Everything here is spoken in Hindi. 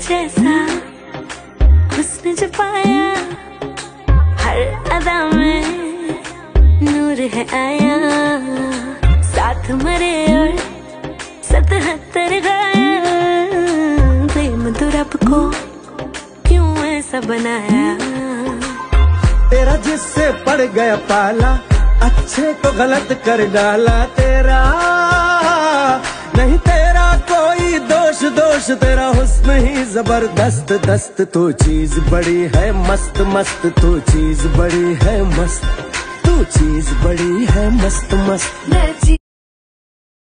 जैसा हुस्न जो पाया, हर अदा में नूर है आया। साथ मरे और 77 गाया, प्रेम तो रब को क्यों ऐसा बनाया। तेरा जिससे पड़ गया पाला, अच्छे को गलत कर डाला। तेरा नहीं तेरा कोई दोष, दोष तेरा हुस्न ही जबरदस्त। दस्त तो चीज बड़ी है मस्त, मस्त तो चीज बड़ी है मस्त, तू चीज बड़ी है मस्त मस्त।